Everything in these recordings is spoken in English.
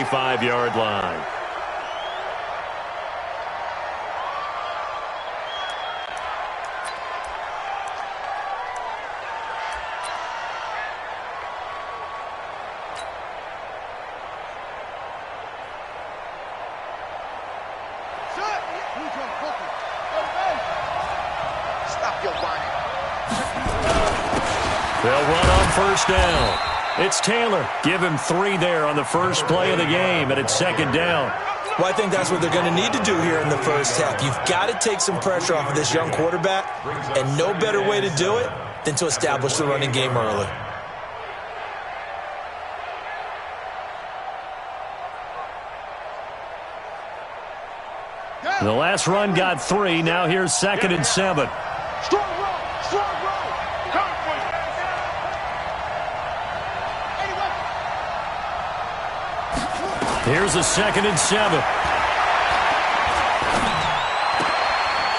25-yard line. They'll run on first down. It's Taylor. Give him 3 there on the first play of the game, and it's second down. Well, I think that's what they're going to need to do here in the first half. You've got to take some pressure off of this young quarterback, and no better way to do it than to establish the running game early. The last run got 3. Now here's 2nd and 7. Strong run. Here's a 2nd and 7.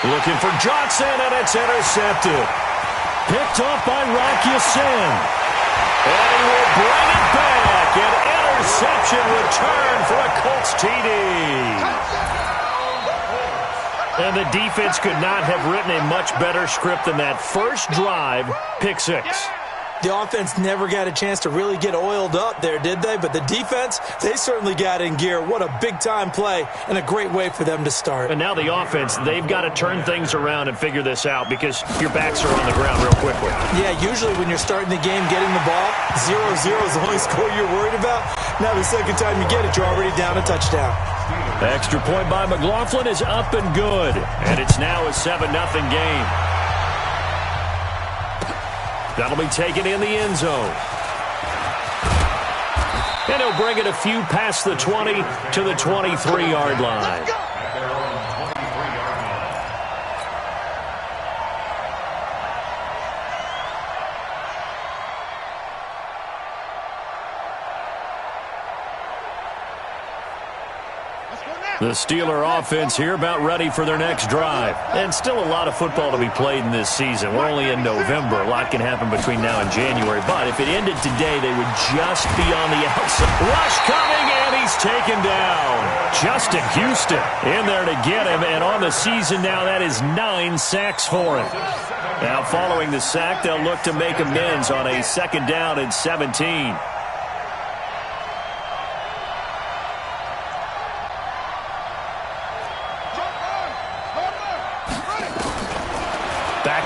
Looking for Johnson, and it's intercepted. Picked off by Rocky Sin. And he will bring it back. An interception return for a Colts TD. And the defense could not have written a much better script than that first drive, pick 6. The offense never got a chance to really get oiled up there, did they? But the defense, they certainly got in gear. What a big-time play and a great way for them to start. And now the offense, they've got to turn things around and figure this out because your backs are on the ground real quickly. Yeah, usually when you're starting the game getting the ball, 0-0 is the only score you're worried about. Now the second time you get it, you're already down a touchdown. The extra point by McLaughlin is up and good. And it's now a 7-0 game. That'll be taken in the end zone. And he'll bring it a few past the 20 to the 23-yard line. The Steeler offense here about ready for their next drive. And still a lot of football to be played in this season. We're only in November. A lot can happen between now and January. But if it ended today, they would just be on the outside. Rush coming, and he's taken down. Justin Houston in there to get him. And on the season now, that is 9 sacks for him. Now following the sack, they'll look to make amends on a 2nd down and 17.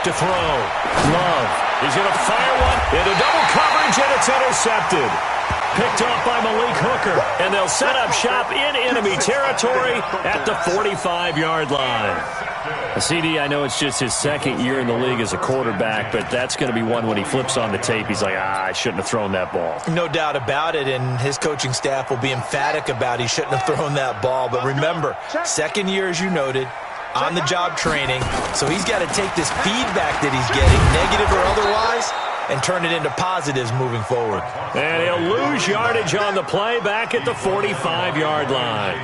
To throw. Love. He's going to fire one into double coverage, and it's intercepted. Picked off by Malik Hooker, and they'll set up shop in enemy territory at the 45-yard line. CD, I know it's just his 2nd year in the league as a quarterback, but that's going to be one when he flips on the tape. He's like, I shouldn't have thrown that ball. No doubt about it, and his coaching staff will be emphatic about he shouldn't have thrown that ball. But remember, 2nd year, as you noted, on-the-job training, so he's got to take this feedback that he's getting, negative or otherwise, and turn it into positives moving forward. And he'll lose yardage on the play back at the 45-yard line.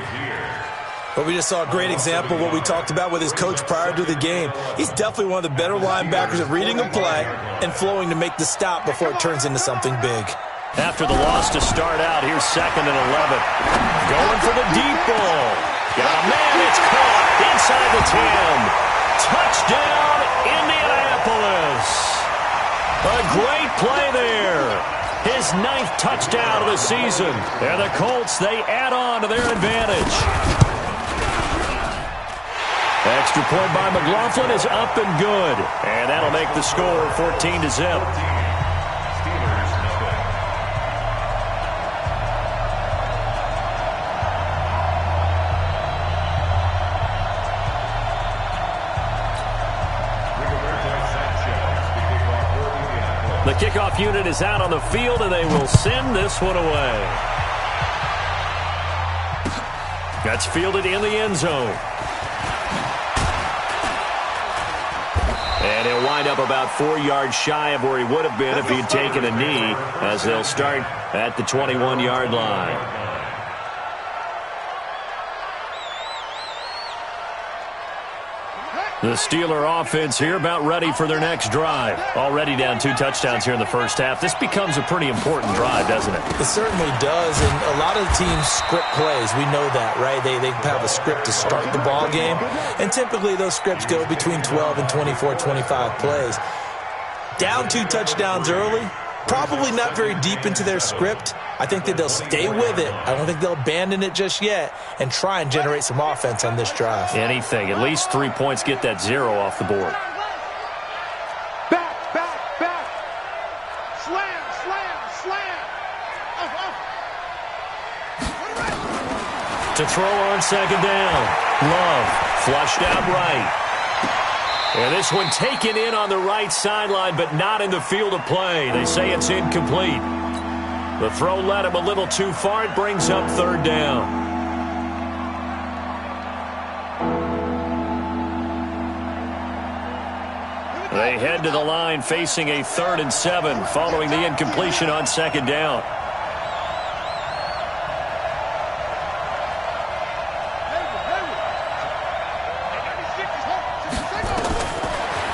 But we just saw a great example of what we talked about with his coach prior to the game. He's definitely one of the better linebackers at reading a play and flowing to make the stop before it turns into something big. After the loss to start out, here's 2nd and 11. Going for the deep ball. Got a man, it's caught inside the 10. Touchdown, Indianapolis. A great play there. His 9th touchdown of the season. And the Colts, they add on to their advantage. Extra point by McLaughlin is up and good. And that'll make the score 14-0. The kickoff unit is out on the field, and they will send this one away. That's fielded in the end zone. And he'll wind up about 4 yards shy of where he would have been if he'd taken a knee, as they'll start at the 21-yard line. The Steeler offense here about ready for their next drive. Already down 2 touchdowns here in the first half. This becomes a pretty important drive, doesn't it? It certainly does, and a lot of the teams script plays. We know that, right? They have a script to start the ball game, and typically those scripts go between 12 and 24, 25 plays. Down 2 touchdowns early, probably not very deep into their script. I think that they'll stay with it. I don't think they'll abandon it just yet and try and generate some offense on this drive. Anything. At least 3 points, get that 0 off the board. Back. Slam. To throw on second down. Love flushed out right. And this one taken in on the right sideline, but not in the field of play. They say it's incomplete. The throw led him a little too far. It brings up third down. They head to the line facing a 3rd and 7 following the incompletion on second down.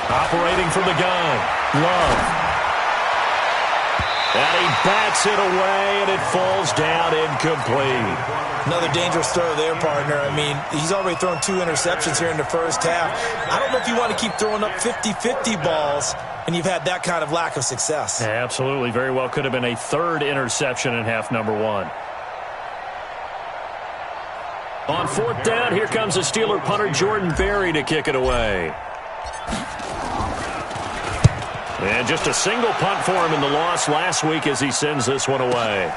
Operating from the gun, Love. And he bats it away, and it falls down incomplete. Another dangerous throw there, partner. I mean, he's already thrown 2 interceptions here in the first half. I don't know if you want to keep throwing up 50-50 balls, and you've had that kind of lack of success. Yeah, absolutely. Very well could have been a 3rd interception in half number 1. On 4th down, here comes the Steeler punter Jordan Berry to kick it away. And just a single punt for him in the loss last week as he sends this one away.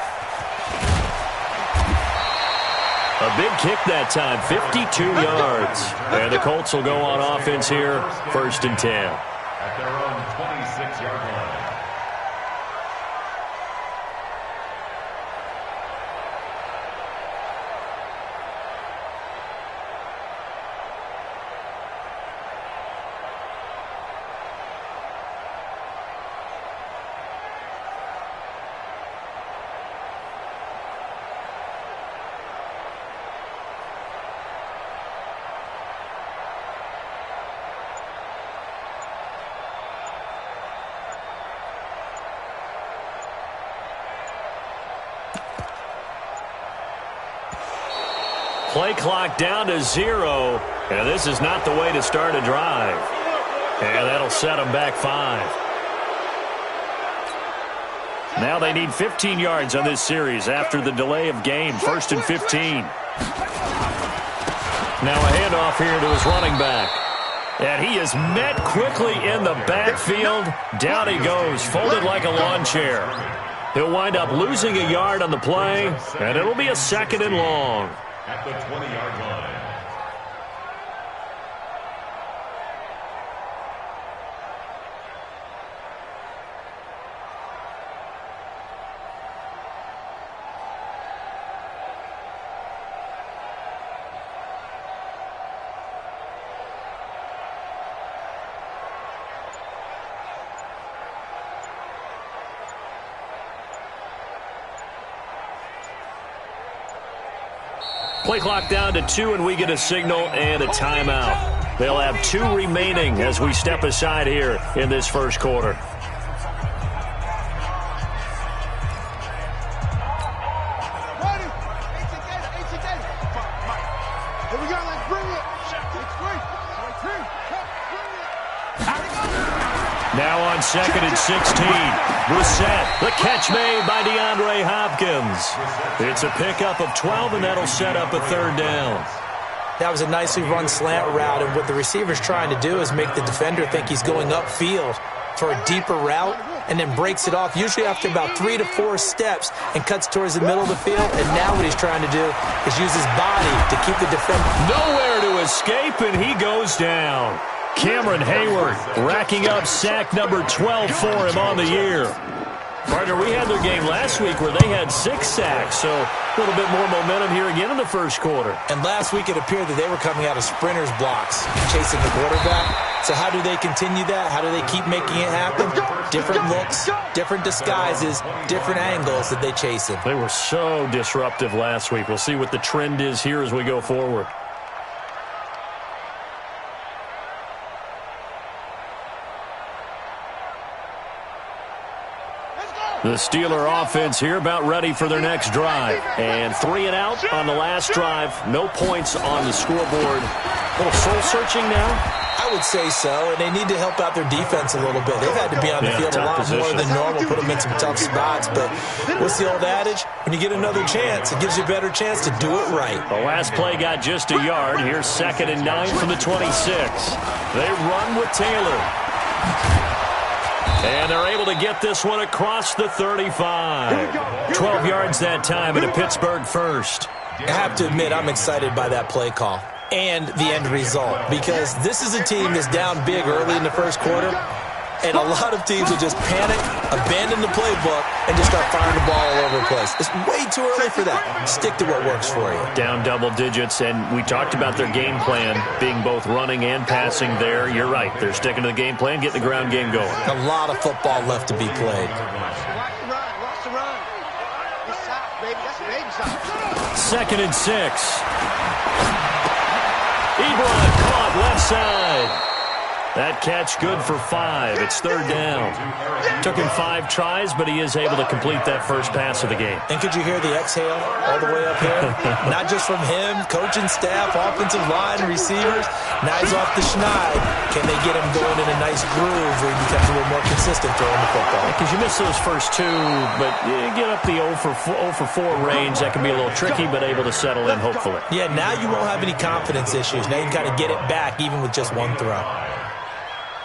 A big kick that time, 52 yards. And the Colts will go on offense here, 1st and 10. At their own 26-yard line. Play clock down to 0, and this is not the way to start a drive. And that'll set them back 5. Now they need 15 yards on this series after the delay of game, 1st and 15. Now a handoff here to his running back. And he is met quickly in the backfield. Down he goes, folded like a lawn chair. He'll wind up losing a yard on the play, and it'll be a 2nd and long. At the 20-yard line. Play clock down to 2, and we get a signal and a timeout. They'll have 2 remaining as we step aside here in this first quarter. Now on 2nd and 16. Brissett, the catch made by DeAndre Hopkins. It's a pickup of 12, and that'll set up a 3rd down. That was a nicely run slant route, and what the receiver's trying to do is make the defender think he's going upfield for a deeper route, and then breaks it off, usually after about 3 to 4 steps, and cuts towards the middle of the field. And now what he's trying to do is use his body to keep the defender. Nowhere to escape, and he goes down. Cameron Hayward racking up sack number 12 for him on the year. Partner, we had their game last week where they had 6 sacks, so a little bit more momentum here again in the first quarter. And last week it appeared that they were coming out of sprinters blocks, chasing the quarterback. So how do they continue that? How do they keep making it happen? Different looks, different disguises, different angles that they chase him. They were so disruptive last week. We'll see what the trend is here as we go forward. The Steeler offense here about ready for their next drive. And 3 and out on the last drive. No points on the scoreboard. A little soul-searching now? I would say so, and they need to help out their defense a little bit. They've had to be on the field a lot more than normal, put them in some tough spots. But what's the old adage? When you get another chance, it gives you a better chance to do it right. The last play got just a yard. Here's 2nd and 9 from the 26. They run with Taylor. And they're able to get this one across the 35. 12 yards that time and a Pittsburgh first. I have to admit, I'm excited by that play call and the end result, because this is a team that's down big early in the first quarter, and a lot of teams will just panic, abandon the playbook, and just start firing the ball all over the place. It's way too early for that. Stick to what works for you. Down double digits, and we talked about their game plan being both running and passing there. You're right. They're sticking to the game plan, getting the ground game going. A lot of football left to be played. Watch the run. It's top, baby. That's a baby top. 2nd and 6. Ebron caught left side. That catch good for 5. It's 3rd down. Took him 5 tries, but he is able to complete that first pass of the game. And could you hear the exhale all the way up here? Not just from him, coaching staff, offensive line, receivers. Now he's off the schneid. Can they get him going in a nice groove where he becomes a little more consistent throwing the football? Because you miss those first 2, but you get up the 0 for 4 range. That can be a little tricky, but able to settle in, hopefully. Yeah, now you won't have any confidence issues. Now you can kind of get it back even with just one throw.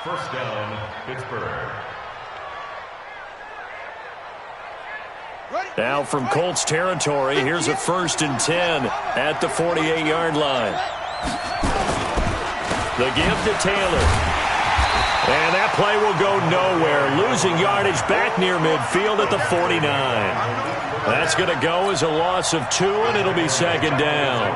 First down, Pittsburgh. Now from Colts territory, here's a 1st and 10 at the 48-yard line. The give to Taylor. And that play will go nowhere. Losing yardage back near midfield at the 49. That's going to go as a loss of 2, and it'll be 2nd down.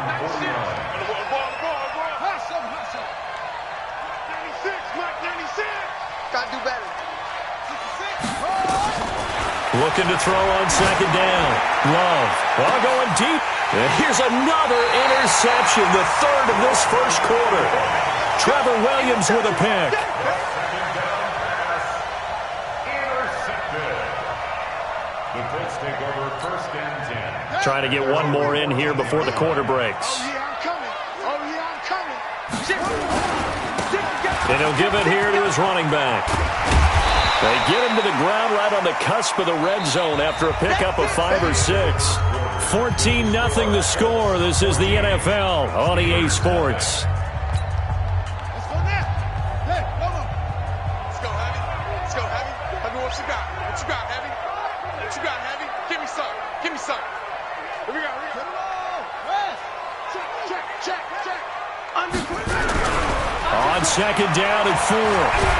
Looking to throw on 2nd down. Love. Ball going deep. And here's another interception, the 3rd of this first quarter. Trevor Williams with a pick. Intercepted. The Colts take over 1st and 10. Trying to get one more in here before the quarter breaks. Oh, yeah, I'm coming. Oh, yeah, I'm coming. And he'll give it here to his running back. They get him to the ground right on the cusp of the red zone after a pickup of 5 or 6. 14-0 the score. This is the NFL on EA Sports. Let's go now. Hey, come on. Let's go, Heavy. Let's go, Heavy. Heavy, what you got? What you got, Heavy? What you got, Heavy? Give me some. Give me some. Here we go. Get it all. Check. On 2nd down and 4.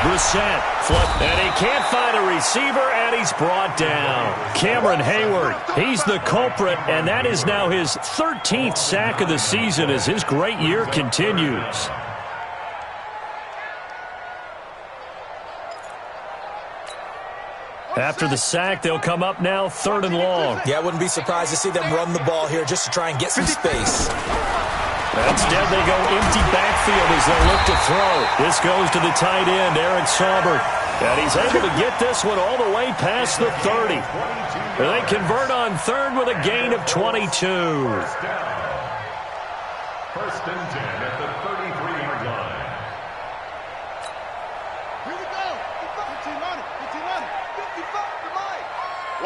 Brissett flip, and he can't find a receiver, and he's brought down. Cameron Hayward, he's the culprit, and that is now his 13th sack of the season as his great year continues. After the sack, they'll come up now 3rd and long. Yeah, I wouldn't be surprised to see them run the ball here just to try and get some space. Instead, they go empty backfield as they look to throw. This goes to the tight end, Eric Saubert. And he's able to get this one all the way past the 30. And they convert on 3rd with a gain of 22. 1st and 10 at the 33-yard line. Here we go. 15 on it. 55 to Mike.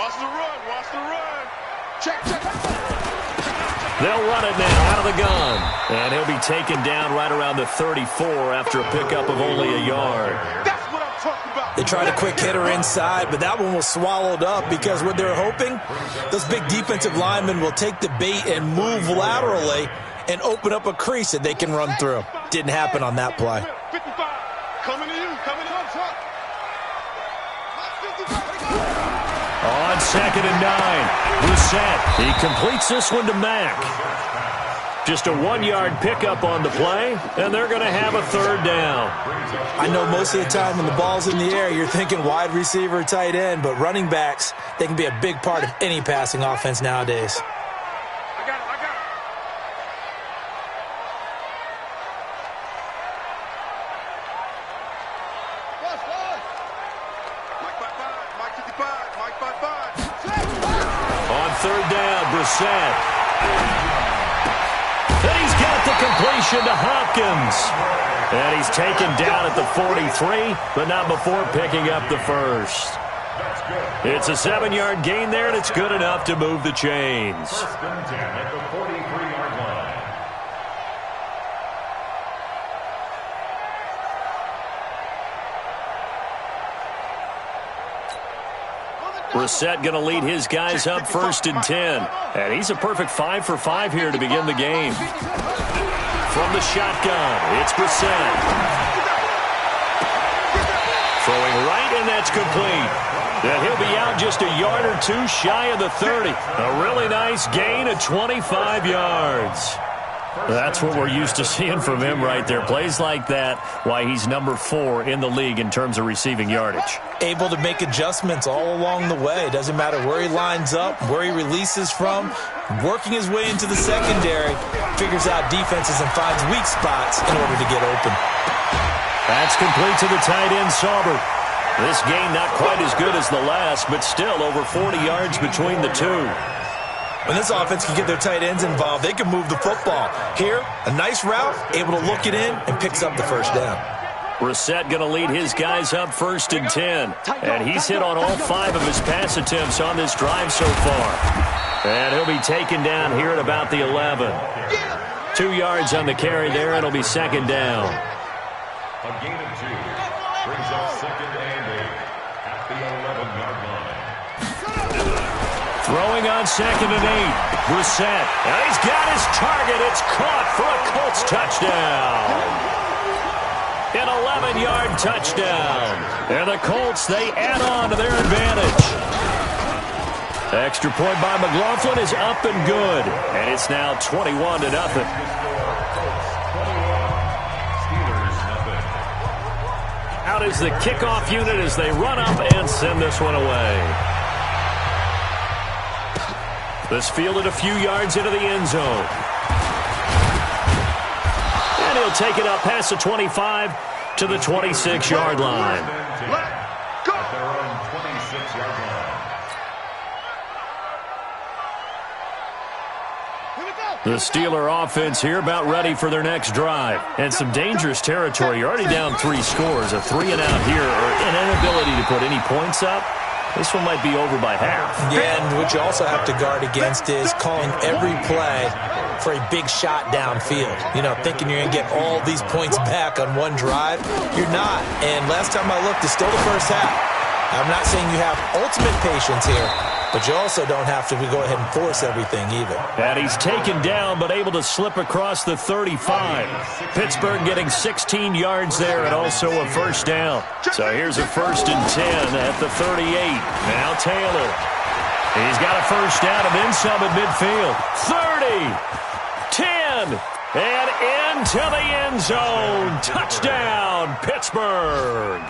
Watch the run. Check. They'll run it now out of the gun. And he'll be taken down right around the 34 after a pickup of only a yard. That's what I'm talking about. They tried a quick hitter inside, but that one was swallowed up because what they're hoping, those big defensive linemen will take the bait and move laterally and open up a crease that they can run through. Didn't happen on that play. 55. Coming to you. On 2nd and 9, Brissett. He completes this one to Mack. Just a 1-yard pickup on the play, and they're going to have a 3rd down. I know most of the time when the ball's in the air, you're thinking wide receiver, tight end, but running backs, they can be a big part of any passing offense nowadays. I got it. Mike 55. Mike 55. third down. Brissett. And he's got the completion to Hopkins. And he's taken down at the 43, but not before picking up the first. It's a 7-yard gain there, and it's good enough to move the chains. First and 10 at the 43-yard line. Brissett going to lead his guys up first and 10. And he's a perfect 5 for 5 here to begin the game. From the shotgun, it's Brissett. Throwing right, and that's complete. And he'll be out just a yard or two shy of the 30. A really nice gain of 25 yards. That's what we're used to seeing from him right there. Plays like that, why he's number 4 in the league in terms of receiving yardage. Able to make adjustments all along the way. Doesn't matter where he lines up, where he releases from. Working his way into the secondary. Figures out defenses and finds weak spots in order to get open. That's complete to the tight end, Sauber. This game not quite as good as the last, but still over 40 yards between the two. When this offense can get their tight ends involved, they can move the football. Here, a nice route, able to look it in, and picks up the first down. Brissett going to lead his guys up first and 10. And he's hit on all 5 of his pass attempts on this drive so far. And he'll be taken down here at about the 11. 2 yards on the carry there, and it'll be second down. A gain of 2 brings up second and 8 at the 11-yard line. Throwing on second and 8. Brissett. And he's got his target. It's caught for a Colts touchdown. An 11-yard touchdown. And the Colts, they add on to their advantage. Extra point by McLaughlin is up and good. And it's now 21-0. Out is the kickoff unit as they run up and send this one away. This fielded a few yards into the end zone. And he'll take it up past the 25 to the 26-yard line. At their own 26-yard line. The Steeler offense here about ready for their next drive. And some dangerous territory. You're already down 3 scores. A 3-and-out here, or an inability to put any points up. This one might be over by half. Yeah, and what you also have to guard against is calling every play for a big shot downfield. You know, thinking you're going to get all these points back on one drive. You're not. And last time I looked, it's still the first half. I'm not saying you have ultimate patience here, but you also don't have to go ahead and force everything either. And he's taken down, but able to slip across the 35. Pittsburgh getting 16 yards there and also a first down. So here's a first and 10 at the 38. Now Taylor. He's got a first down and then some at midfield. 30, 10, and into the end zone. Touchdown, Pittsburgh.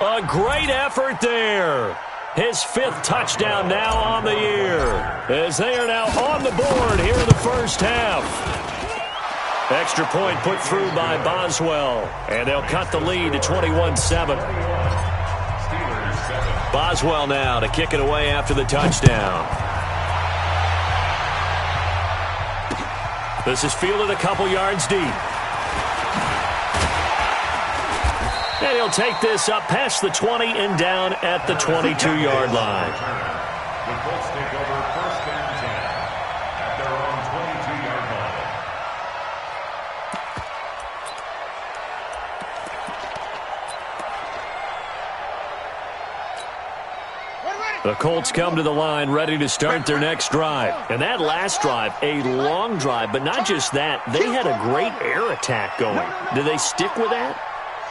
A great effort there. His 5th touchdown now on the year, as they are now on the board here in the first half. Extra point put through by Boswell, and they'll cut the lead to 21-7. Boswell now to kick it away after the touchdown. This is fielded a couple yards deep. And he'll take this up past the 20 and down at the 22-yard line. The Colts take over first and 10 at their own 22-yard line. The Colts come to the line ready to start their next drive. And that last drive, a long drive, but not just that. They had a great air attack going. Do they stick with that?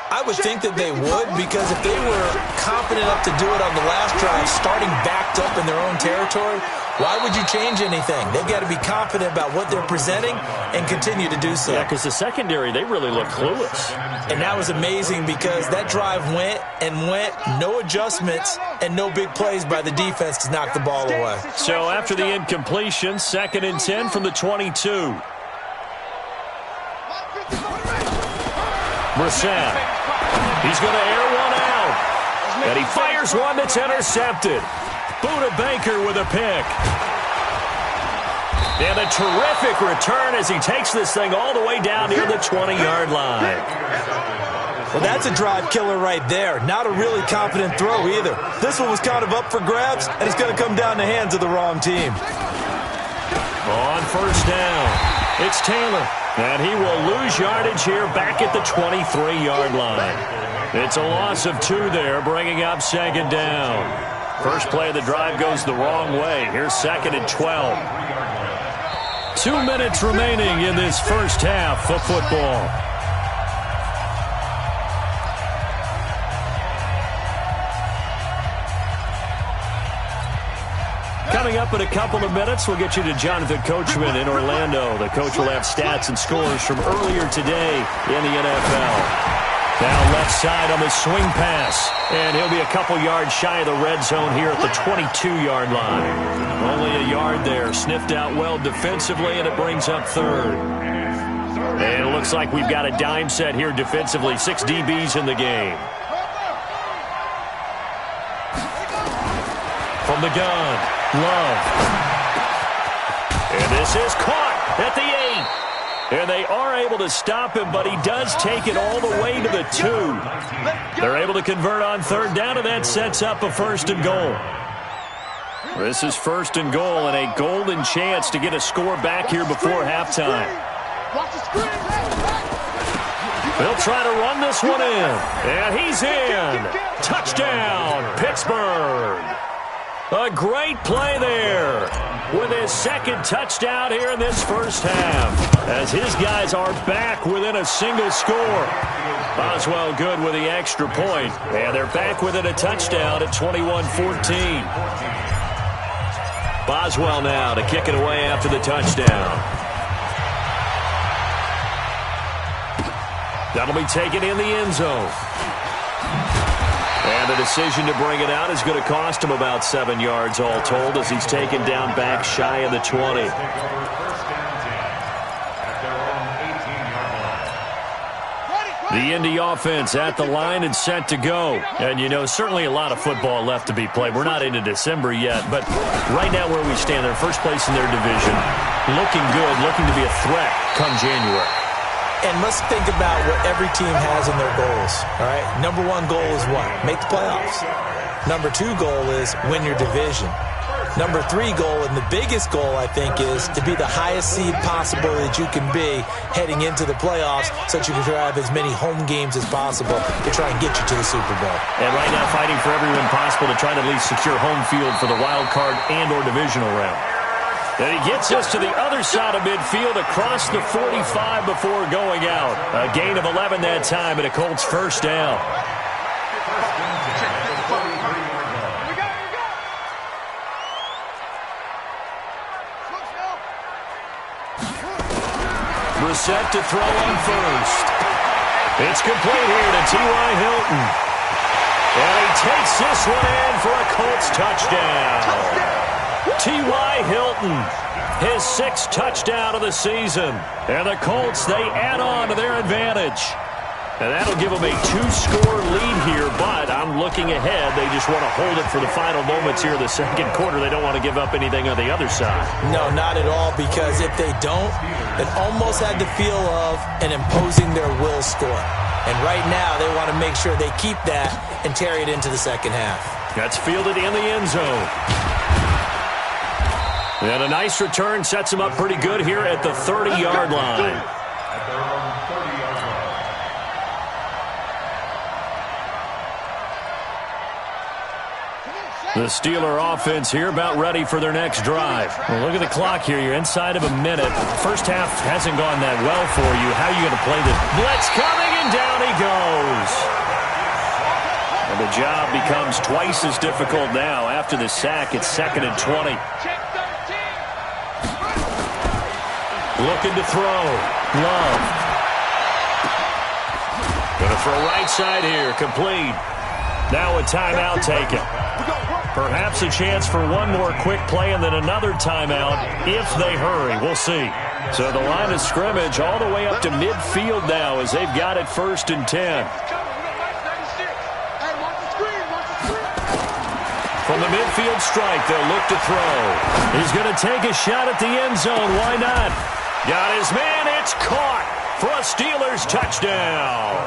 I would think that they would, because if they were confident enough to do it on the last drive, starting backed up in their own territory, why would you change anything? They've got to be confident about what they're presenting and continue to do so. Yeah, because the secondary, they really look clueless. And that was amazing because that drive went and went, no adjustments, and no big plays by the defense to knock the ball away. So after the incompletion, 2nd and 10 from the 22. Brissett. He's going to air one out. And he fires one that's intercepted. Buda Baker with a pick. And a terrific return as he takes this thing all the way down near the 20-yard line. Well, that's a drive killer right there. Not a really confident throw either. This one was kind of up for grabs, and it's going to come down the hands of the wrong team. On first down, it's Taylor. And he will lose yardage here back at the 23-yard line. It's a loss of 2 there, bringing up second down. First play of the drive goes the wrong way. Here's second and 12. 2 minutes remaining in this first half of football. Coming up in a couple of minutes, we'll get you to Jonathan Coachman in Orlando. The coach will have stats and scores from earlier today in the NFL. Now left side on the swing pass, and he'll be a couple yards shy of the red zone here at the 22-yard line. Only a yard there, sniffed out well defensively, and it brings up third. And it looks like we've got a dime set here defensively, 6 DBs in the game. From the gun, Love. And this is caught at the 8. And they are able to stop him, but he does take it all the way to the 2. They're able to convert on third down, and that sets up a first and goal. This is first and goal, and a golden chance to get a score back here before halftime. They'll try to run this one in, and he's in. Touchdown, Pittsburgh. A great play there with his second touchdown here in this first half as his guys are back within a single score. Boswell good with the extra point, and they're back within a touchdown at 21-14. Boswell now to kick it away after the touchdown. That'll be taken in the end zone. And the decision to bring it out is going to cost him about 7 yards all told as he's taken down back shy of the 20. The Indy offense at the line and set to go. And, you know, certainly a lot of football left to be played. We're not into December yet, but right now where we stand, they're first place in their division. Looking good, looking to be a threat come January. And let's think about what every team has in their goals, all right? Number 1 goal is what? Make the playoffs. Number 2 goal is win your division. Number 3 goal, and the biggest goal, I think, is to be the highest seed possible that you can be heading into the playoffs so that you can have as many home games as possible to try and get you to the Super Bowl. And right now fighting for every win possible to try to at least secure home field for the wild card and or divisional round. And he gets us to the other side of midfield across the 45 before going out. A gain of 11 that time and a Colts first down. Brissett to throw on first. It's complete here to T.Y. Hilton. And he takes this one in for a Colts touchdown. T.Y. Hilton, his 6th touchdown of the season. And the Colts, they add on to their advantage. And that'll give them a 2-score lead here, but I'm looking ahead. They just want to hold it for the final moments here in the second quarter. They don't want to give up anything on the other side. No, not at all, because if they don't, it almost had the feel of an imposing their will score. And right now, they want to make sure they keep that and carry it into the second half. That's fielded in the end zone. And a nice return sets him up pretty good here at the 30-yard line. The Steeler offense here about ready for their next drive. Well, look at the clock here. You're inside of a minute. First half hasn't gone that well for you. How are you going to play this? Blitz coming, and down he goes. And the job becomes twice as difficult now. After the sack, it's 2nd and 20. Looking to throw. Love. Going to throw right side here. Complete. Now a timeout taken. Perhaps a chance for one more quick play and then another timeout if they hurry. We'll see. So the line of scrimmage all the way up to midfield now as they've got it 1st and 10. From the midfield strike. They'll look to throw. He's going to take a shot at the end zone. Why not? Got his man. It's caught for a Steelers touchdown.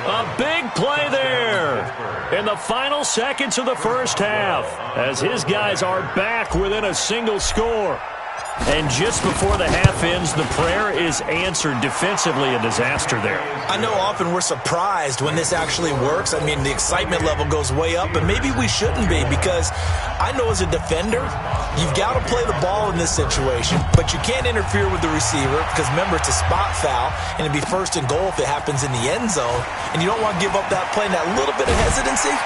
A big play there in the final seconds of the first half as his guys are back within a single score. And just before the half ends, the prayer is answered. Defensively, a disaster there. I know often we're surprised when this actually works. I mean, the excitement level goes way up, but maybe we shouldn't be, because I know as a defender, you've got to play the ball in this situation, but you can't interfere with the receiver because, remember, it's a spot foul, and it'd be first and goal if it happens in the end zone, and you don't want to give up that play, and that little bit of hesitancy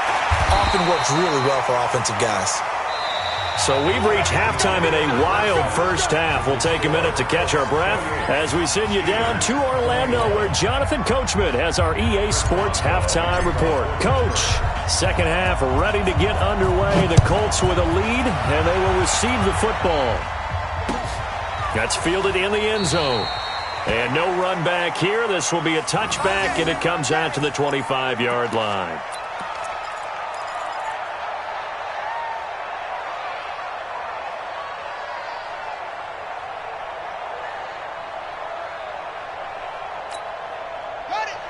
often works really well for offensive guys. So we've reached halftime in a wild first half. We'll take a minute to catch our breath as we send you down to Orlando, where Jonathan Coachman has our EA Sports halftime report. Coach, second half ready to get underway. The Colts with a lead, and they will receive the football. That's fielded in the end zone. And no run back here. This will be a touchback, and it comes out to the 25-yard line.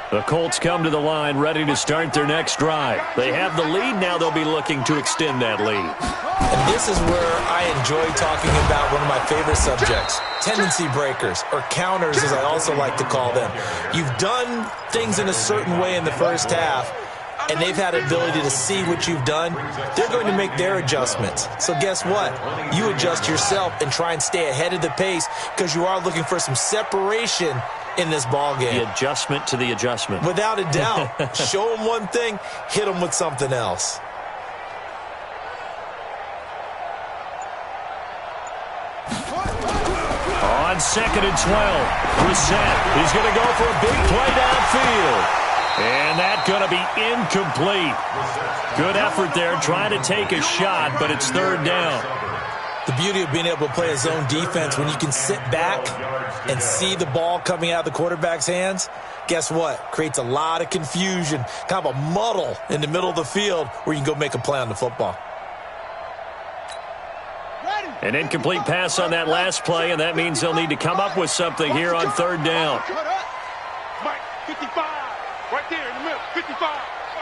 The Colts come to the line ready to start their next drive. They have the lead. Now they'll be looking to extend that lead. And this is where I enjoy talking about one of my favorite subjects, tendency breakers, or counters as I also like to call them. You've done things in a certain way in the first half, and they've had the ability to see what you've done. They're going to make their adjustments. So guess what? You adjust yourself and try and stay ahead of the pace because you are looking for some separation in this ball game. The adjustment to the adjustment. Without a doubt. Show them one thing, hit them with something else. On 2nd and 12, Brissett. He's going to go for a big play downfield. And that's going to be incomplete. Good effort there, trying to take a shot, but it's third down. The beauty of being able to play a zone defense, when you can sit back and see the ball coming out of the quarterback's hands, guess what? Creates a lot of confusion, kind of a muddle in the middle of the field where you can go make a play on the football. An incomplete pass on that last play, and that means they'll need to come up with something here on third down. Mike, 55, right there in the middle, 55.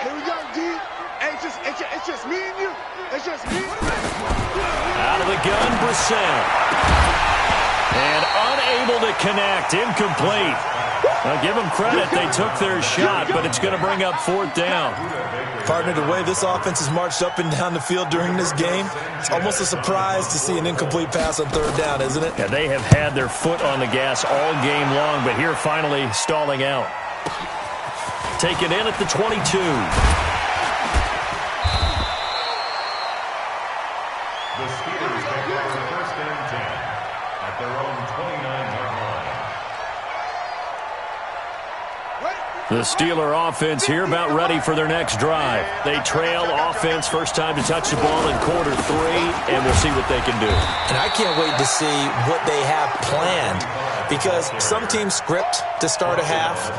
Here we go, D. It's just me and you. It's just me. Out of the gun, Brissett. And unable to connect, incomplete. Now give them credit, they took their shot, but it's going to bring up fourth down. Partner, the way this offense has marched up and down the field during this game, it's almost a surprise to see an incomplete pass on third down, isn't it? Yeah, they have had their foot on the gas all game long, but here finally stalling out. Taken in at the 22. The Steelers take over first and 10 at their own 29-yard line. The Steeler offense here about ready for their next drive. They trail offense, first time to touch the ball in quarter 3, and we'll see what they can do. And I can't wait to see what they have planned, because some teams script to start a half.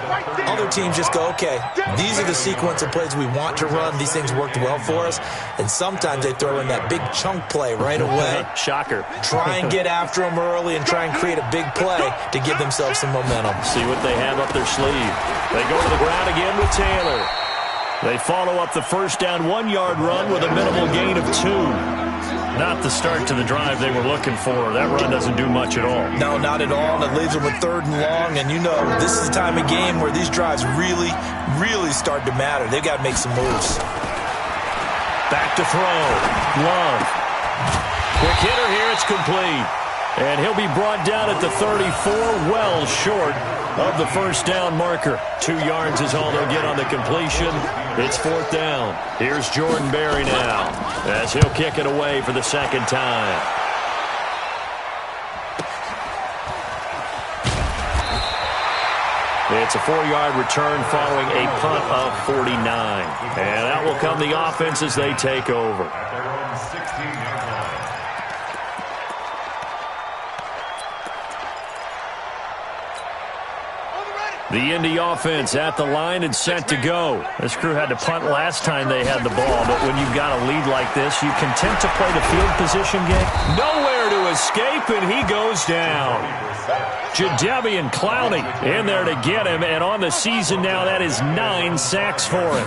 Other teams just go, okay, these are the sequence of plays we want to run. These things worked well for us. And sometimes they throw in that big chunk play right away. Shocker. Try and get after them early and try and create a big play to give themselves some momentum. See what they have up their sleeve. They go to the ground again with Taylor. They follow up the first down 1-yard run with a minimal gain of 2. Not the start to the drive they were looking for. That run doesn't do much at all. No, not at all. And it leaves them with third and long. And you know, this is the time of game where these drives really, really start to matter. They've got to make some moves. Back to throw. Love. Quick hitter here. It's complete. And he'll be brought down at the 34, well short of the first down marker. 2 yards is all they'll get on the completion. It's fourth down. Here's Jordan Berry now as he'll kick it away for the second time. It's a 4-yard return following a punt of 49. And out will come the offense as they take over. At their own 16-yard line. The Indy offense at the line and set to go. This crew had to punt last time they had the ball, but when you've got a lead like this, you content to play the field position game. Nowhere to escape, and he goes down. Jadeveon Clowney in there to get him, and on the season now, that is 9 sacks for him.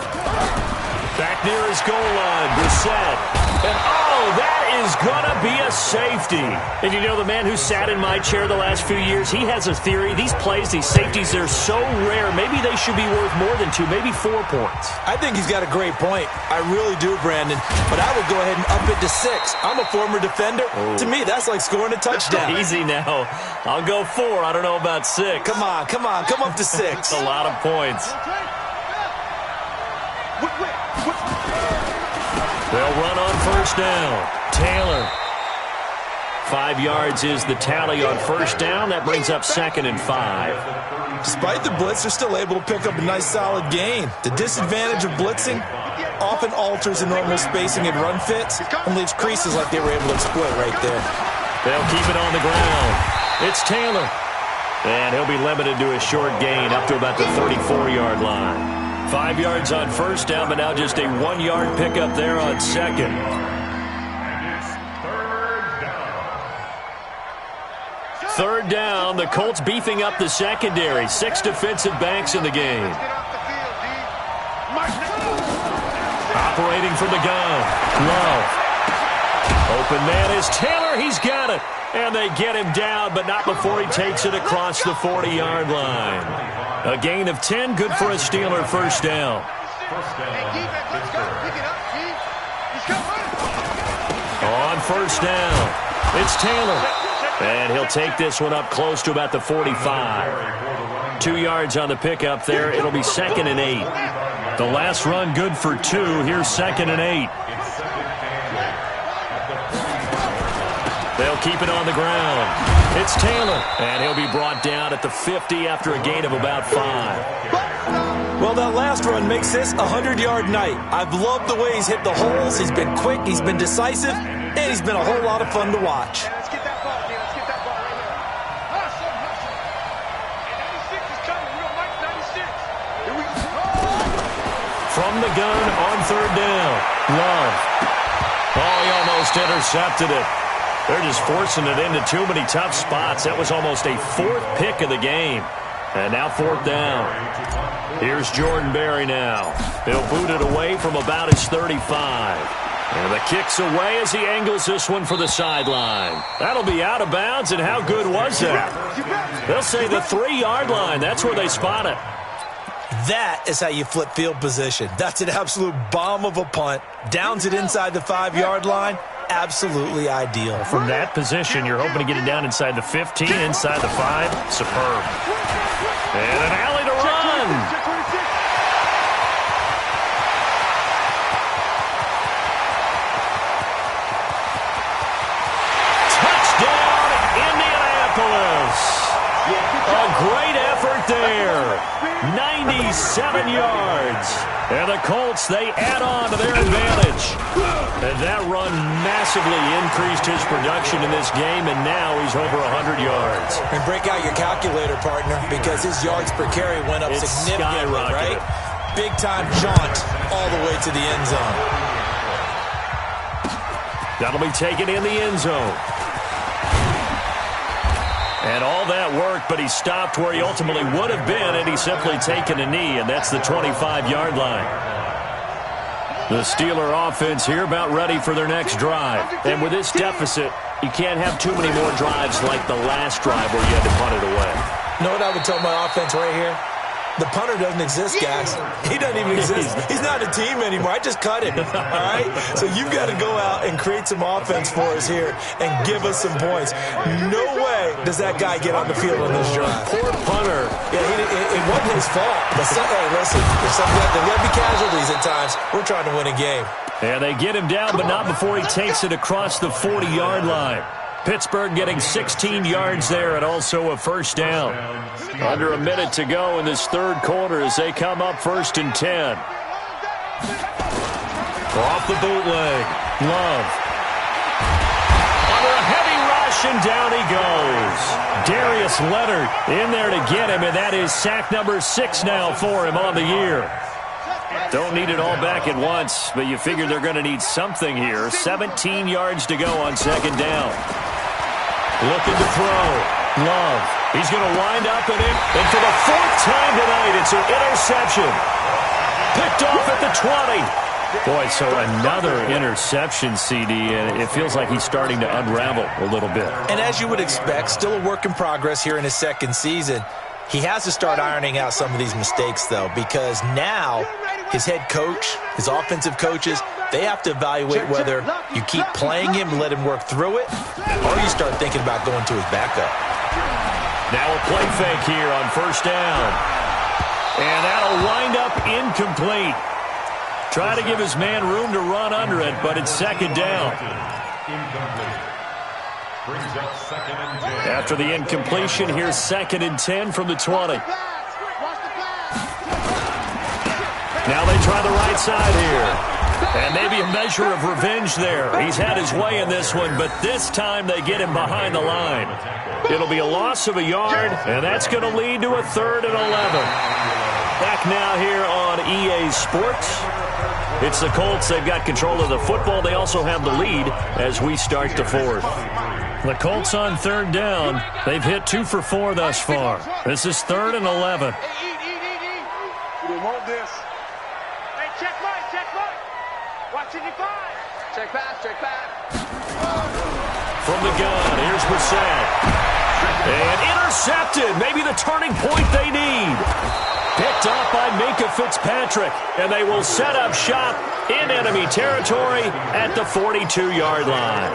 Back near his goal line, Brissett. And, that is going to be a safety. And you know, the man who sat in my chair the last few years, he has a theory. These plays, these safeties, they're so rare. Maybe they should be worth more than 2, maybe 4 points. I think he's got a great point. I really do, Brandon. But I would go ahead and up it to 6. I'm a former defender. Oh. To me, that's like scoring a touchdown. Easy now. I'll go 4. I don't know about 6. Come on. Come up to 6. That's a lot of points. They'll run on first down. Taylor. 5 yards is the tally on first down. That brings up 2nd and 5. Despite the blitz, they're still able to pick up a nice solid gain. The disadvantage of blitzing often alters the normal spacing and run fits and leaves creases like they were able to exploit right there. They'll keep it on the ground. It's Taylor. And he'll be limited to a short gain up to about the 34-yard line. 5 yards on first down, but now just a 1-yard pickup there on second. Third down, the Colts beefing up the secondary. 6 defensive backs in the game. Operating from the gun. Love. Open man is Taylor. He's got it. And they get him down, but not before he takes it across the 40-yard line. A gain of 10, good for a Steeler first down. On first down, it's Taylor. And he'll take this one up close to about the 45. 2 yards on the pickup there. It'll be 2nd and 8. The last run good for 2. Here's 2nd and 8. They'll keep it on the ground. It's Taylor, and he'll be brought down at the 50 after a gain of about 5. Well, that last run makes this a 100-yard night. I've loved the way he's hit the holes. He's been quick, he's been decisive, and he's been a whole lot of fun to watch. Let's get that ball, let's get that ball right here. Hustle. And 96 is coming. We got Mike 96. Here we go. From the gun on third down. Love. Oh, he almost intercepted it. They're just forcing it into too many tough spots. That was almost a 4th pick of the game. And now 4th down. Here's Jordan Berry now. He'll boot it away from about his 35. And the kick's away as he angles this one for the sideline. That'll be out of bounds, and how good was that? They'll say the 3-yard line. That's where they spot it. That is how you flip field position. That's an absolute bomb of a punt. Downs it inside the 5-yard line. Absolutely ideal. From that position, you're hoping to get it down inside the 15, inside the 5. Superb. And an alley to run. Touchdown, Indianapolis. A great effort there. 97 yards. And the Colts, they add on to their advantage. And that run massively increased his production in this game, and now he's over 100 yards. And break out your calculator, partner, because his yards per carry went up significantly, right? Big-time jaunt all the way to the end zone. That'll be taken in the end zone. And all that worked, but he stopped where he ultimately would have been, and he's simply taken a knee, and that's the 25-yard line. The Steeler offense here about ready for their next drive. And with this deficit, you can't have too many more drives like the last drive where you had to punt it away. You know what I would tell my offense right here? The punter doesn't exist, guys. He doesn't even exist. He's not a team anymore. I just cut him, all right? So you've got to go out and create some offense for us here and give us some points. No way does that guy get on the field on this drive. Poor punter. Yeah, it wasn't his fault. But hey, listen, there's going to be casualties at times. We're trying to win a game. And they get him down, but not before he takes it across the 40-yard line. Pittsburgh getting 16 yards there and also a first down. Under a minute to go in this third quarter as they come up 1st and 10. Off the bootleg. Love. Under a heavy rush, and down he goes. Darius Leonard in there to get him, and that is sack number 6 now for him on the year. Don't need it all back at once, but you figure they're going to need something here. 17 yards to go on second down. Looking to throw. Love. He's going to wind up in it, and for the 4th time tonight, it's an interception. Picked off at the 20. Boy, so another interception, CD, and it feels like he's starting to unravel a little bit. And as you would expect, still a work in progress here in his second season. He has to start ironing out some of these mistakes, though, because now his head coach, his offensive coaches, they have to evaluate whether you keep playing him and let him work through it, or you start thinking about going to his backup. Now a play fake here on first down. And that'll wind up incomplete. Try to give his man room to run under it, but it's second down. After the incompletion, here's 2nd and 10 from the 20. Now they try the right side here. And maybe a measure of revenge there. He's had his way in this one, but this time they get him behind the line. It'll be a loss of a yard, and that's going to lead to a 3rd and 11. Back now here on EA Sports. It's the Colts. They've got control of the football. They also have the lead as we start the 4th. The Colts on 3rd down. They've hit 2 for 4 thus far. This is 3rd and 11. We want this. Hey, check Mike. Watching you five. Check pass. From the gun, here's Brissett. And intercepted. Maybe the turning point they need. Picked up by Minkah Fitzpatrick, and they will set up shop in enemy territory at the 42-yard line.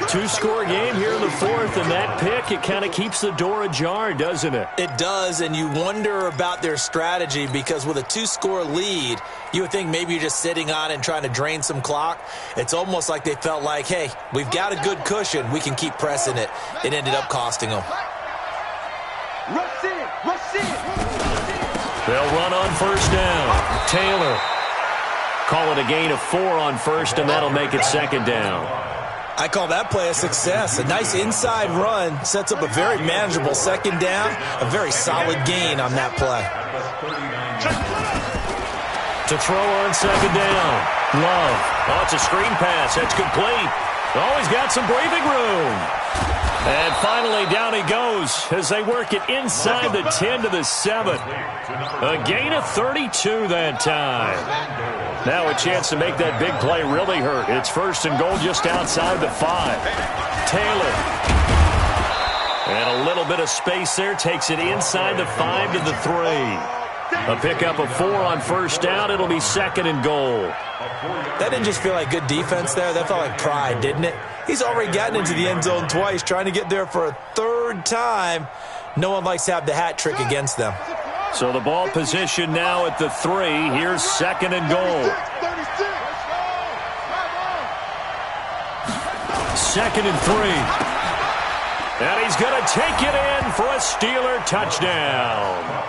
2-score game here in the 4th, and that pick, it kind of keeps the door ajar, doesn't it? It does, and you wonder about their strategy because with a 2-score lead, you would think maybe you're just sitting on and trying to drain some clock. It's almost like they felt like, hey, we've got a good cushion. We can keep pressing it. It ended up costing them. Rush in. They'll run on first down. Taylor. Call it a gain of 4 on first, and that'll make it second down. I call that play a success. A nice inside run sets up a very manageable second down. A very solid gain on that play. To throw on second down. Love. Oh, it's a screen pass. That's complete. Oh, he's got some breathing room. And finally, down he goes as they work it inside the 10 to the 7. A gain of 32 that time. Now a chance to make that big play really hurt. It's 1st and goal just outside the 5. Taylor. And a little bit of space there. Takes it inside the 5 to the 3. A pickup of 4 on first down. It'll be 2nd and goal. That didn't just feel like good defense there. That felt like pride, didn't it? He's already gotten into the end zone twice, trying to get there for a 3rd time. No one likes to have the hat trick against them. So the ball position now at the 3. Here's 2nd and goal. 2nd and 3. And he's going to take it in for a Steeler touchdown.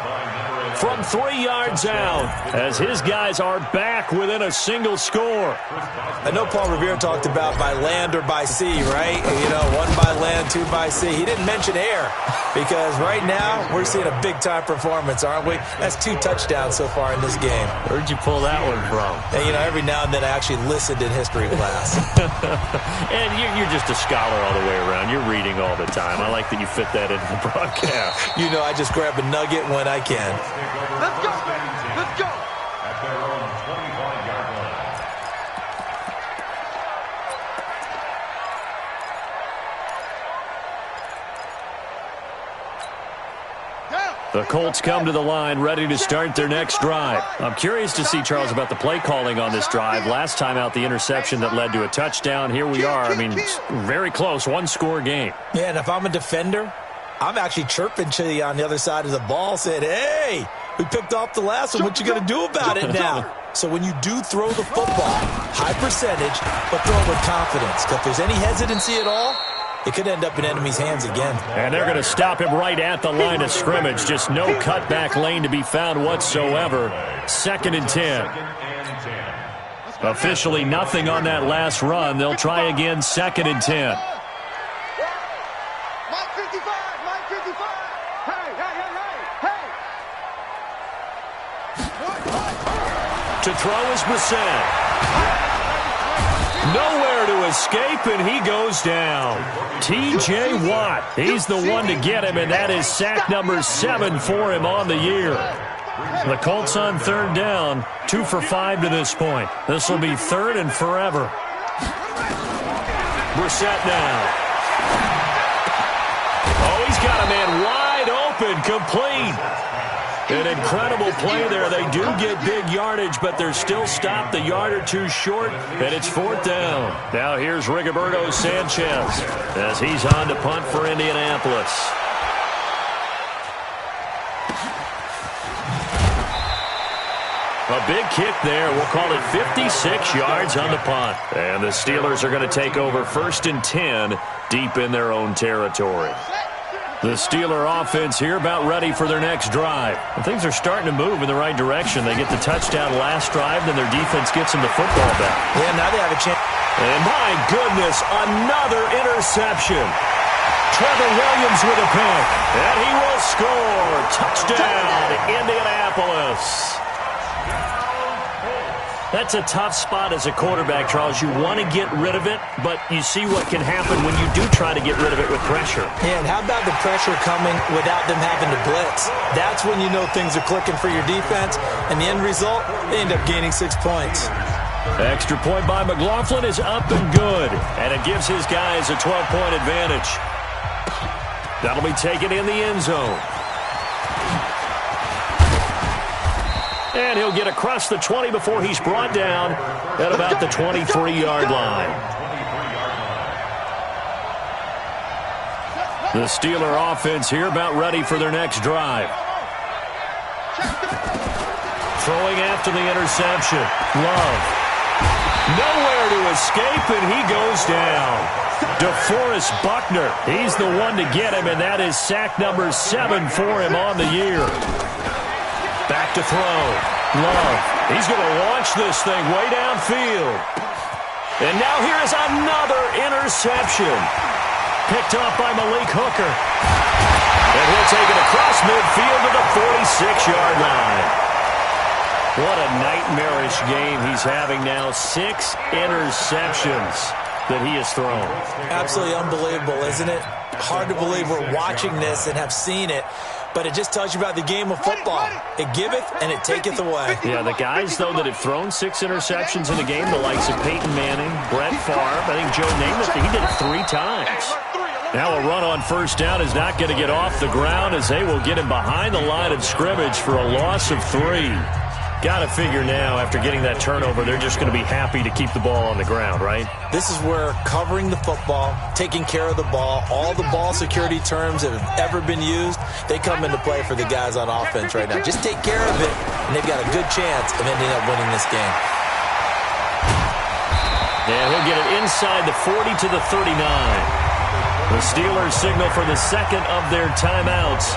From 3 yards out, as his guys are back within a single score. I know Paul Revere talked about by land or by sea, right? You know, 1 by land, 2 by sea. He didn't mention air because right now we're seeing a big-time performance, aren't we? That's 2 touchdowns so far in this game. Where'd you pull that one from? And, you know, every now and then I actually listened in history class. And you're just a scholar all the way around. You're reading all the time. I like that you fit that into the broadcast. You know, I just grab a nugget when I can. Let's go. At their own 25-yard line. The Colts come to the line ready to start their next drive. I'm curious to see, Charles, about the play calling on this drive. Last time out, the interception that led to a touchdown. Here we are. I mean, very close, 1-score game. Yeah, and if I'm a defender, I'm actually chirping to you on the other side of the ball saying, hey, we picked off the last one. What you going to do about it now? So when you do throw the football, high percentage, but throw it with confidence. Because if there's any hesitancy at all, it could end up in enemy's hands again. And they're going to stop him right at the line of scrimmage. Just no cutback lane to be found whatsoever. 2nd and 10. Officially nothing on that last run. They'll try again, 2nd and 10. To throw is Brissett. Nowhere to escape, and he goes down. T.J. Watt, he's the one to get him, and that is sack number 7 for him on the year. The Colts on third down, 2 for 5 to this point. This will be third and forever. Brissett now. Oh, he's got a man wide open, complete. An incredible play there. They do get big yardage, but they're still stopped the yard or two short, and it's fourth down. Now here's Rigoberto Sanchez as he's on to punt for Indianapolis. A big kick there. We'll call it 56 yards on the punt. And the Steelers are going to take over 1st and 10 deep in their own territory. The Steeler offense here about ready for their next drive. And things are starting to move in the right direction. They get the touchdown last drive, then their defense gets them the football back. Yeah, now they have a chance. And my goodness, another interception. Trevor Williams with a pick. And he will score. Touchdown, Indianapolis. That's a tough spot as a quarterback, Charles. You want to get rid of it, but you see what can happen when you do try to get rid of it with pressure. Yeah, and how about the pressure coming without them having to blitz? That's when you know things are clicking for your defense, and the end result, they end up gaining 6 points. Extra point by McLaughlin is up and good, and it gives his guys a 12-point advantage. That'll be taken in the end zone. And he'll get across the 20 before he's brought down at about the 23-yard line. The Steeler offense here about ready for their next drive. Throwing after the interception. Love. Nowhere to escape, and he goes down. DeForest Buckner, he's the one to get him, and that is sack number 7 for him on the year. Back to throw. Love. He's going to launch this thing way downfield. And now here is another interception. Picked off by Malik Hooker. And he'll take it across midfield to the 46-yard line. What a nightmarish game he's having now. 6 interceptions that he has thrown. Absolutely unbelievable, isn't it? Hard to believe we're watching this and have seen it. But it just tells you about the game of football. It giveth and it taketh away. Yeah, the guys, though, that have thrown 6 interceptions in a game, the likes of Peyton Manning, Brett Favre, I think Joe Namath, he did it 3 times. Now a run on first down is not going to get off the ground as they will get him behind the line of scrimmage for a loss of 3. Got to figure now, after getting that turnover, they're just going to be happy to keep the ball on the ground, right? This is where covering the football, taking care of the ball, all the ball security terms that have ever been used, they come into play for the guys on offense right now. Just take care of it, and they've got a good chance of ending up winning this game. And he'll get it inside the 40 to the 39. The Steelers signal for the second of their timeouts.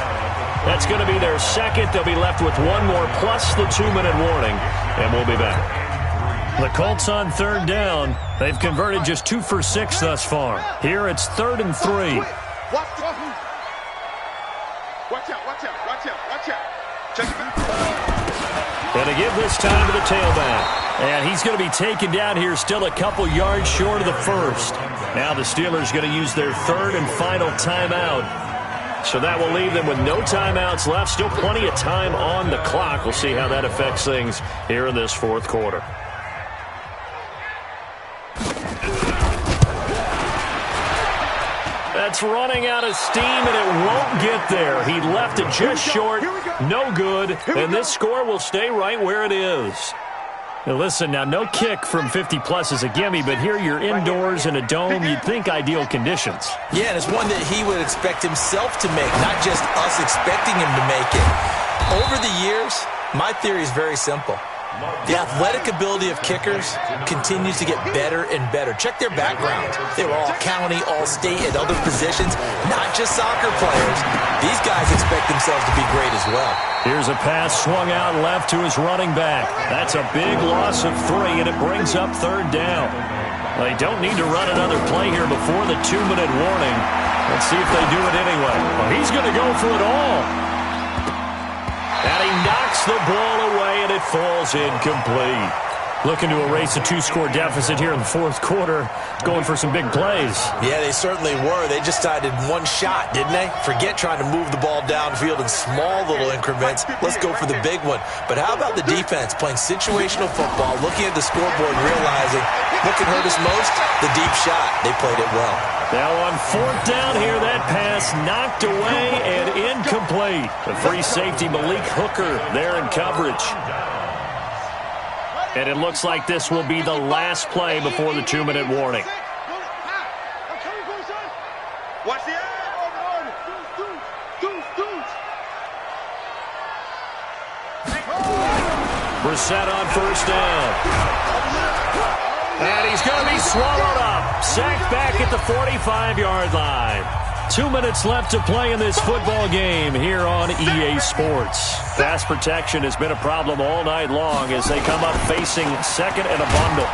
That's going to be their second. They'll be left with 1 more plus the 2-minute warning, and we'll be back. The Colts on third down. They've converted just 2 for 6 thus far. Here it's 3rd and 3. Watch out. Check it out. And to give this time to the tailback. And he's going to be taken down here still a couple yards short of the first. Now the Steelers going to use their 3rd and final timeout. So that will leave them with no timeouts left. Still plenty of time on the clock. We'll see how that affects things here in this 4th quarter. That's running out of steam, and it won't get there. He left it just short. No good. And this score will stay right where it is. Now listen, now no kick from 50-plus is a gimme, but here you're indoors in a dome. You'd think ideal conditions. Yeah, and it's one that he would expect himself to make, not just us expecting him to make it. Over the years, my theory is very simple. The athletic ability of kickers continues to get better and better. Check their backgrounds. They were all county, all state, at other positions, not just soccer players. These guys expect themselves to be great as well. Here's a pass swung out left to his running back. That's a big loss of 3, and it brings up 3rd down. They don't need to run another play here before the 2-minute warning. Let's see if they do it anyway. Well, he's going to go for it all. And he knocks the ball away, and it falls incomplete. Looking to erase a 2-score deficit here in the fourth quarter, going for some big plays. Yeah, they certainly were. They just decided one shot, didn't they? Forget trying to move the ball downfield in small little increments. Let's go for the big one. But how about the defense playing situational football, looking at the scoreboard and realizing what can hurt us most? The deep shot. They played it well. Now on fourth down here, that pass knocked away and incomplete. The free safety, Malik Hooker, there in coverage. And it looks like this will be the last play before the 2-minute warning. Watch the Brissett on first down. And he's going to be swallowed up. Sacked back at the 45-yard line. 2 minutes left to play in this football game here on EA Sports. Pass protection has been a problem all night long as they come up facing second and a bundle.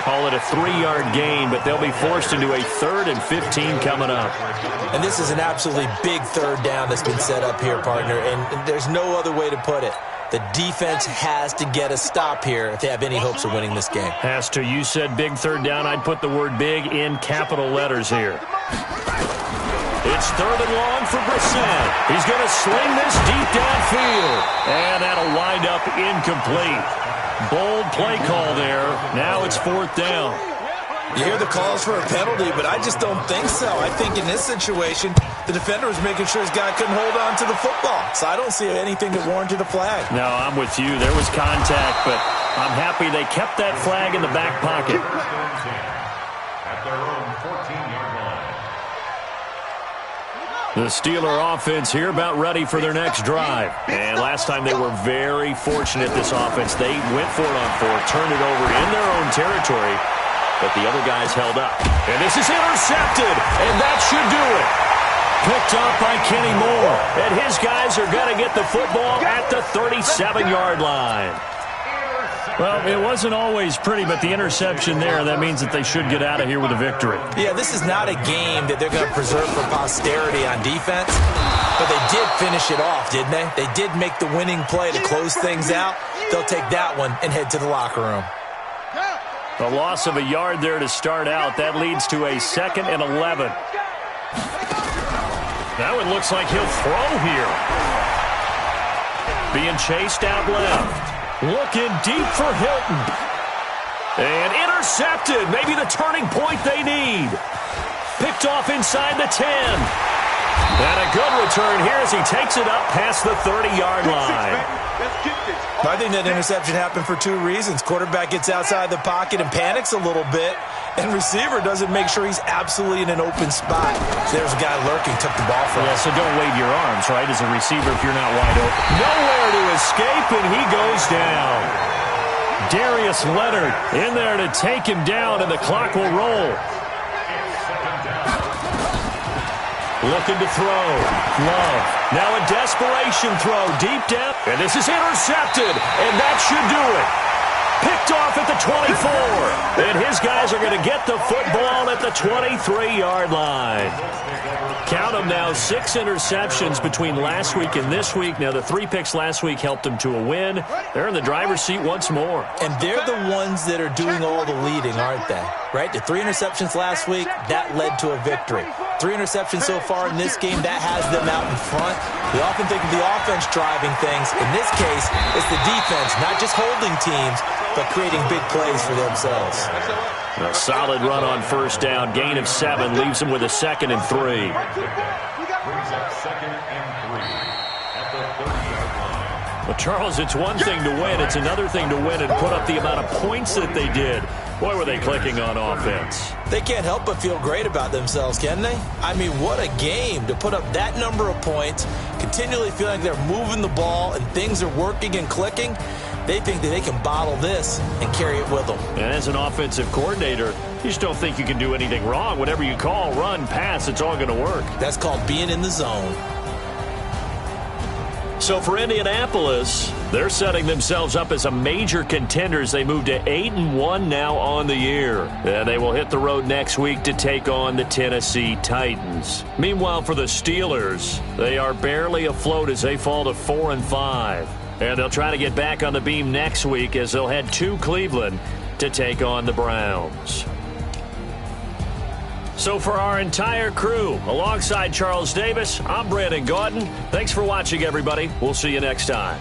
Call it a 3-yard gain, but they'll be forced into a 3rd and 15 coming up. And this is an absolutely big third down that's been set up here, partner, and there's no other way to put it. The defense has to get a stop here if they have any hopes of winning this game. Has to. You said big third down. I'd put the word big in capital letters here. It's 3rd and long for Brissett. He's going to sling this deep downfield. And that'll wind up incomplete. Bold play call there. Now it's 4th down. You hear the calls for a penalty, but I just don't think so. I think in this situation, the defender was making sure his guy couldn't hold on to the football. So I don't see anything that warranted a flag. No, I'm with you. There was contact, but I'm happy they kept that flag in the back pocket. At their own 14-yard line. The Steeler offense here about ready for their next drive. And last time they were very fortunate, this offense. They went for it on 4th, turned it over in their own territory, but the other guys held up. And this is intercepted, and that should do it. Picked up by Kenny Moore. And his guys are going to get the football at the 37-yard line. Well, it wasn't always pretty, but the interception there, that means that they should get out of here with a victory. Yeah, this is not a game that they're going to preserve for posterity on defense, but they did finish it off, didn't they? They did make the winning play to close things out. They'll take that one and head to the locker room. The loss of a yard there to start out. That leads to a 2nd and 11. That one looks like he'll throw here. Being chased out left. Looking deep for Hilton. And intercepted. Maybe the turning point they need. Picked off inside the 10. And a good return here as he takes it up past the 30-yard line. I think that interception happened for 2 reasons. Quarterback gets outside the pocket and panics a little bit, and receiver doesn't make sure he's absolutely in an open spot. There's a guy lurking, took the ball from him. So don't wave your arms, right, as a receiver if you're not wide open. Nowhere to escape, and he goes down. Darius Leonard in there to take him down, and the clock will roll. Looking to throw. Love. Now a desperation throw deep down. And this is intercepted. And that should do it. Picked off at the 24. And his guys are going to get the football at the 23-yard line. Count them now, 6 interceptions between last week and this week. Now, the 3 picks last week helped them to a win. They're in the driver's seat once more. And they're the ones that are doing all the leading, aren't they? Right? The 3 interceptions last week, that led to a victory. 3 interceptions so far in this game, that has them out in front. We often think of the offense driving things. In this case, it's the defense, not just holding teams, but creating big plays for themselves. A solid run on first down. Gain of 7 leaves them with a 2nd and 3. Brings up 2nd and 3 at the 30-yard line. Well, Charles, it's one thing to win. It's another thing to win and put up the amount of points that they did. Boy, were they clicking on offense. They can't help but feel great about themselves, can they? I mean, what a game to put up that number of points, continually feeling like they're moving the ball and things are working and clicking. They think that they can bottle this and carry it with them. And as an offensive coordinator, you just don't think you can do anything wrong. Whatever you call, run, pass, it's all going to work. That's called being in the zone. So for Indianapolis, they're setting themselves up as a major contender as they move to 8-1 now on the year. And they will hit the road next week to take on the Tennessee Titans. Meanwhile, for the Steelers, they are barely afloat as they fall to 4-5. And they'll try to get back on the beam next week as they'll head to Cleveland to take on the Browns. So for our entire crew, alongside Charles Davis, I'm Brandon Gaudin. Thanks for watching, everybody. We'll see you next time.